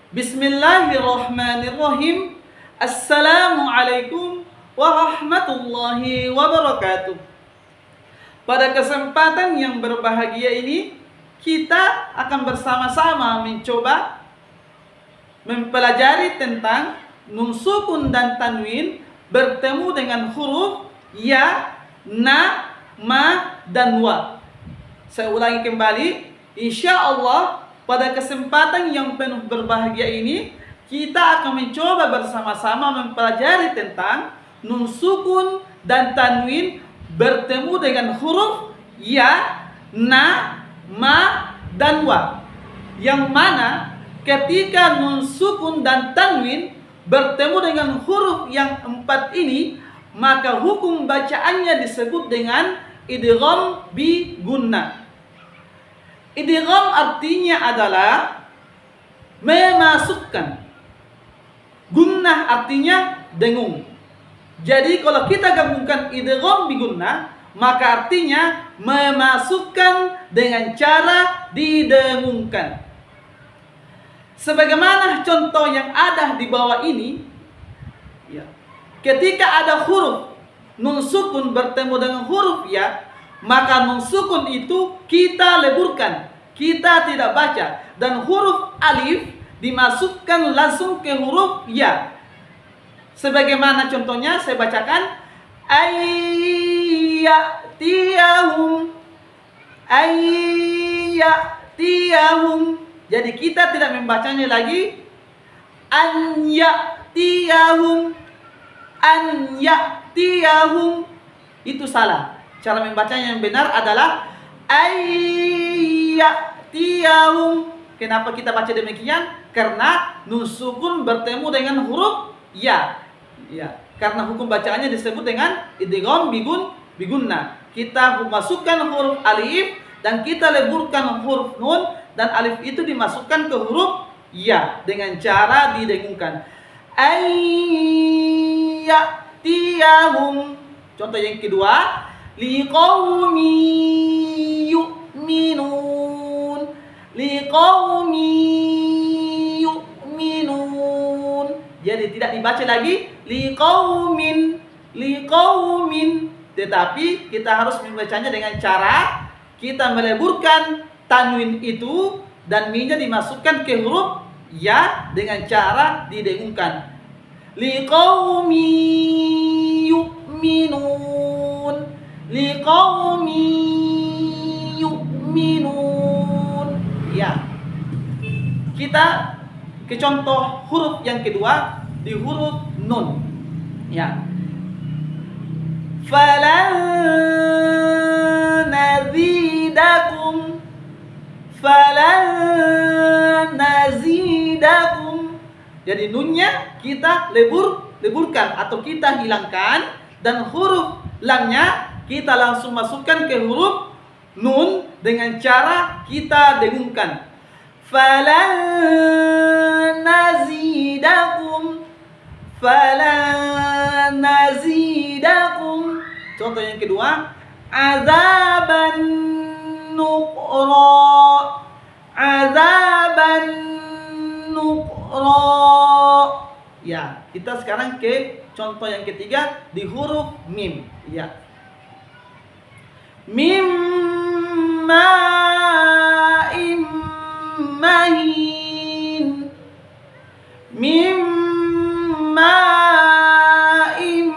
Bismillahirrahmanirrahim. Assalamualaikum warahmatullahi wabarakatuh. Pada kesempatan yang berbahagia ini, kita akan bersama-sama mencoba mempelajari tentang nun sukun dan tanwin bertemu dengan huruf ya, na, ma, dan wa. Saya ulangi kembali, insya Allah pada kesempatan yang penuh berbahagia ini, kita akan mencoba bersama-sama mempelajari tentang nun sukun dan tanwin bertemu dengan huruf ya, na, ma, dan wa. Yang mana ketika nun sukun dan tanwin bertemu dengan huruf yang empat ini, maka hukum bacaannya disebut dengan idgham bi gunnah. Idgham artinya adalah memasukkan. Gunnah artinya dengung. Jadi kalau kita gabungkan idgham bi gunnah, maka artinya memasukkan dengan cara didengungkan. Sebagaimana contoh yang ada di bawah ini, ya. Ketika ada huruf nun sukun bertemu dengan huruf ya, maka nun sukun itu kita leburkan, kita tidak baca, dan huruf alif dimasukkan langsung ke huruf ya. Sebagaimana contohnya saya bacakan, ayyatiyahum, ayyatiyahum. Jadi kita tidak membacanya lagi anyatiyahum, anyatiyahum. Itu salah. Cara membacanya yang benar adalah ayyatiyahum. Kenapa kita baca demikian? Karena nun sukun bertemu dengan huruf ya. Ya, karena hukum bacaannya disebut dengan idgham bi gunnah. Kita masukkan huruf alif dan kita leburkan huruf nun, dan alif itu dimasukkan ke huruf ya dengan cara didengungkan. Ayyatiyahum. Contoh yang kedua, liqaumi yu'minun, liqaumi yu'minun. Jadi tidak dibaca lagi liqaumin, liqaumin, tetapi kita harus membacanya dengan cara kita meleburkan tanwin itu dan minnya dimasukkan ke huruf ya dengan cara didengungkan. Liqaumi yu'minun, liqaumi yu'minun. Ya. Kita ke contoh huruf yang kedua di huruf nun. Ya. Falan nazidakum, falan nazidakum. Jadi nunnya kita leburkan atau kita hilangkan, dan huruf lamnya kita langsung masukkan ke huruf nun dengan cara kita dengungkan. Falan nazidakum, falan nazidakum. Contoh yang kedua, azaban nuqra, azaban nuqra. Ya, kita sekarang ke contoh yang ketiga di huruf mim. Ya. Mim ma'im mahin, mim ma'im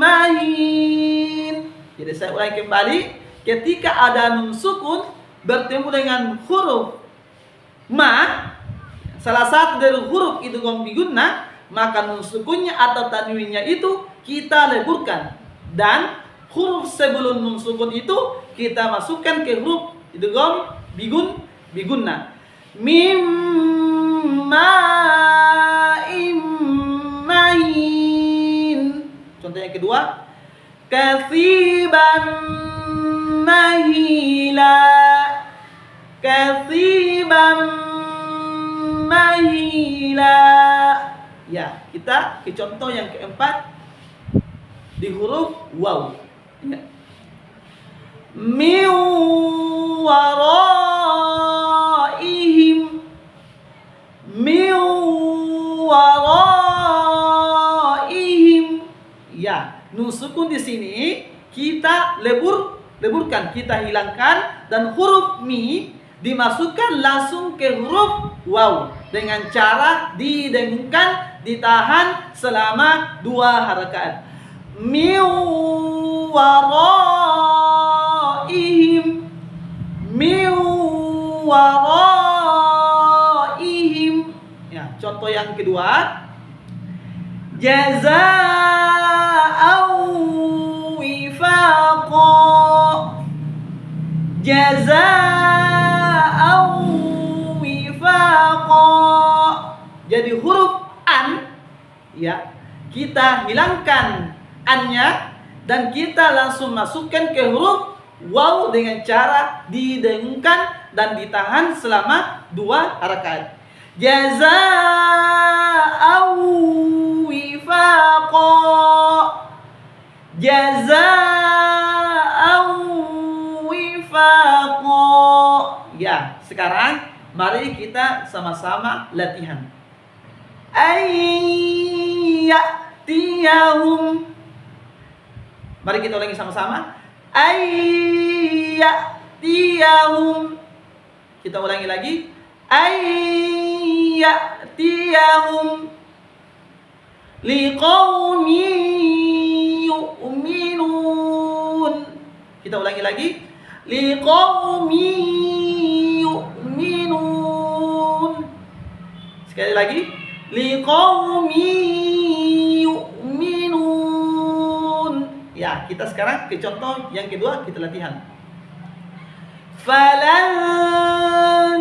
mahin. Jadi saya ulangi kembali, ketika ada nun sukun bertemu dengan huruf ma, salah satu dari huruf idgham bi gunnah, maka nun sukunnya atau tanwinnya itu kita leburkan, dan huruf sebelum nun sukun itu kita masukkan ke huruf idgham bi gunnah. Mim ma'im mahin. Contoh yang kedua, kasiban mahila, kasiban mahila. Ya, kita ke contoh yang keempat di huruf waw. Ya. Min waraihim, min sukun di sini kita leburkan, kita hilangkan, dan huruf mi dimasukkan langsung ke huruf waw dengan cara didengungkan, ditahan selama 2 harakaat. Min waraihim, min waraihim. Ya, contoh yang kedua, jazaa'an wifaqa, jazaa'an wifaqa. Jadi huruf an, ya, kita hilangkan an-nya dan kita langsung masukkan ke huruf waw dengan cara didengungkan dan ditahan selama 2 harakaat. Jazaa'an wifaqa, jazaa'an wifaqa. Ya, sekarang mari kita sama-sama latihan. Ayyatiyahum. Mari kita ulangi sama-sama. Ayyatiyahum. Kita ulangi lagi. Ayyatiyahum liqaumin yu'minun. Kita ulangi lagi. Liqaumin yu'minun. Sekali lagi. Liqaumin yu'minun. Ya, kita sekarang ke contoh yang kedua, kita latihan. Falan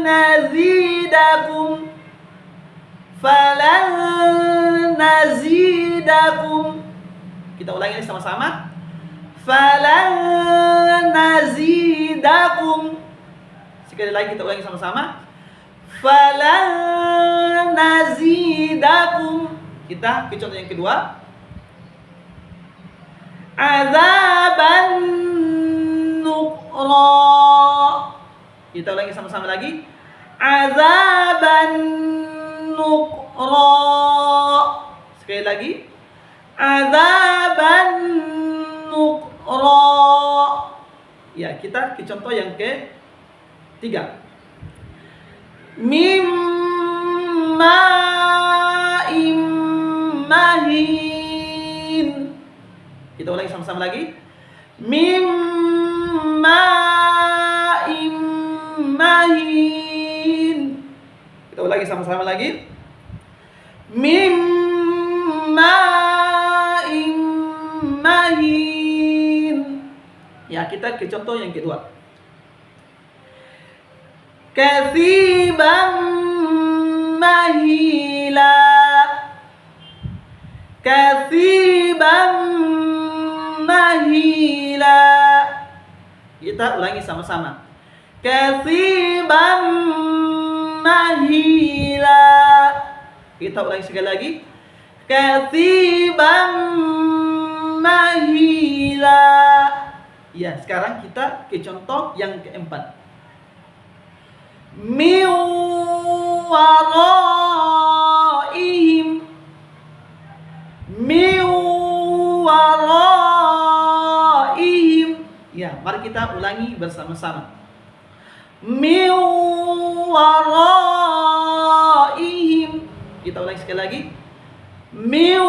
nazidakum, falan nazidakum. Kita ulangi sama-sama. Falan nazidakum. Sekali lagi kita ulangi sama-sama. Falan nazidakum. Kita ke contoh yang kedua. Azaban nukra. Kita ulangi sama-sama lagi. Azaban nukra. Sekali lagi. Azaban nukra. Ya, kita ke contoh yang ketiga. Mimma immahin. Kita ulangi sama-sama lagi. Mimma immahin. Kita ulangi sama-sama lagi. Mimma immahin. Ya, kita ke contoh yang kedua. Katsiban mahila, katsiban mahila. Kita ulangi sama-sama. Katsiban mahila. Kita ulangi sekali lagi. Katsiban mahila. Ya, sekarang kita ke contoh yang keempat. Min waraihim, min waraihim. Ya, mari kita ulangi bersama-sama. Min waraihim. Kita ulangi sekali lagi. Min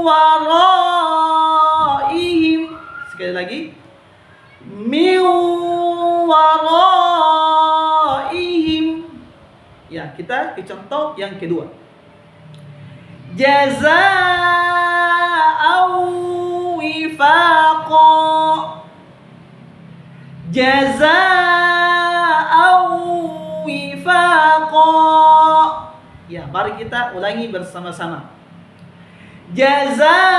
waraihim. Sekali lagi. Min waraihim. Ya, kita ke contoh yang kedua. Jazaa'an wifaqa, jazaa'an wifaqa. Ya, mari kita ulangi bersama-sama. Jazaa'an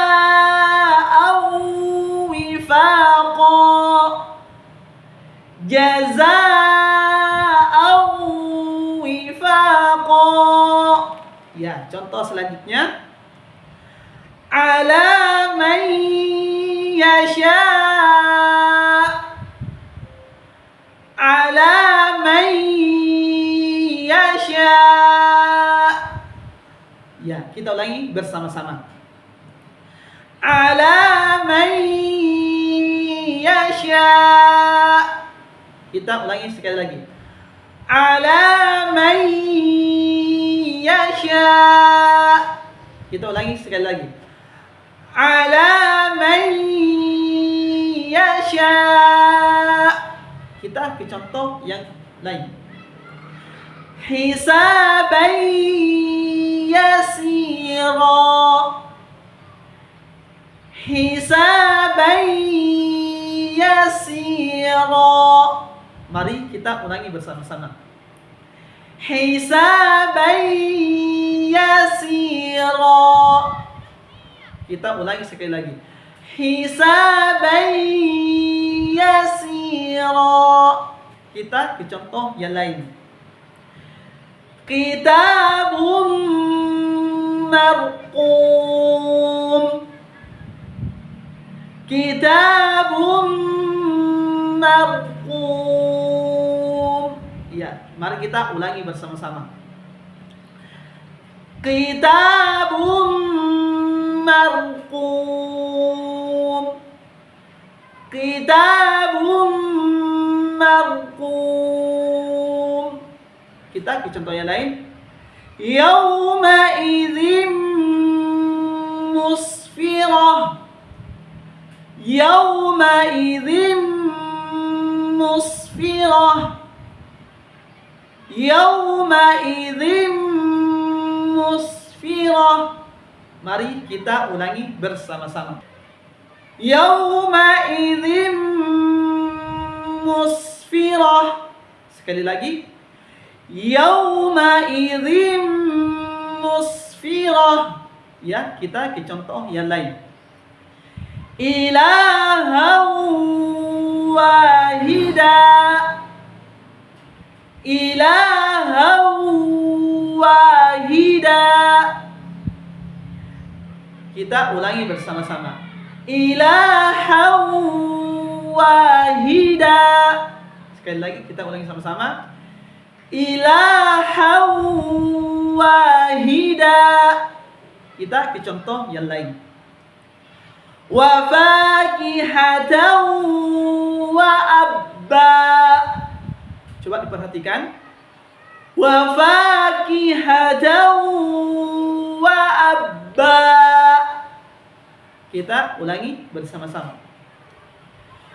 wifaqa, jazaa'an wifaqa. Ya, contoh selanjutnya. Ala man yasha', ala man yasha'. Ya, kita ulangi bersama-sama. ala man yasha. Kita ulangi sekali lagi. Ala man yasha. Kita ulangi sekali lagi. Ala man yasha. Kita ke contoh yang lain. Hisaban yasira. Hisaban yasira. Mari kita ulangi bersama-sama. Hisaban yasira. Kita ulangi sekali lagi. Hisaban yasira. Kita ke contoh yang lain. Kitabun marqum. Kitabun marqum. Ya, mari kita ulangi bersama-sama. Kitabun marqum. Kitabun marqum. Kita ke contoh yang lain. Yauma idzin musfirah. Yauma idzin musfirah. Yauma idzin musfirah. Mari kita ulangi bersama-sama. Yauma idzin musfirah. Sekali lagi. Yauma idzin musfirah. Ya, kita ke contoh yang lain. Ilahan wahida. Ilahan wahida. Kita ulangi bersama-sama. Ilahan wahida. Sekali lagi kita ulangi sama-sama. Ilahan wahida. Kita ke contoh yang lain. Wa fakihatan wa abba. Coba diperhatikan. Wa fakihatan wa abba. Kita ulangi bersama-sama.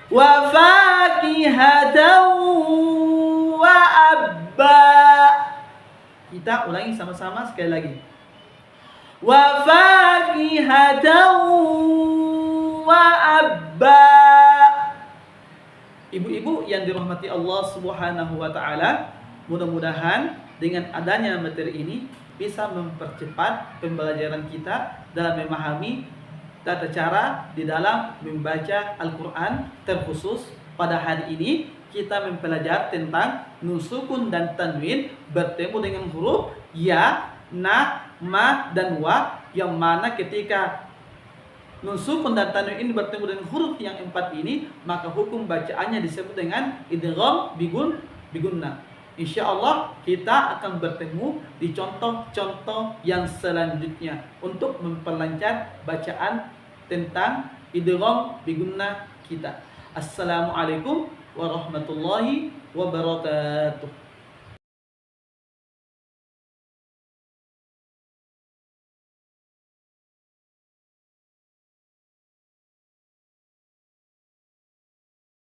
Wa fakihatan wa abba. Kita ulangi sama-sama sekali lagi. Wa fakihatan wa abba. Ibu-ibu yang dirahmati Allah Subhanahu wa taala, mudah-mudahan dengan adanya materi ini bisa mempercepat pembelajaran kita dalam memahami tata cara di dalam membaca Al-Quran. Terkhusus pada hari ini kita mempelajari tentang nun sukun dan tanwin bertemu dengan huruf ya, na, ma, dan wa, yang mana ketika nun sukun dan tanwin ini bertemu dengan huruf yang 4 ini, maka hukum bacaannya disebut dengan idgham bigunna. Insyaallah kita akan bertemu di contoh-contoh yang selanjutnya untuk memperlancar bacaan tentang idgham bigunna kita. Assalamualaikum warahmatullahi wabarakatuh.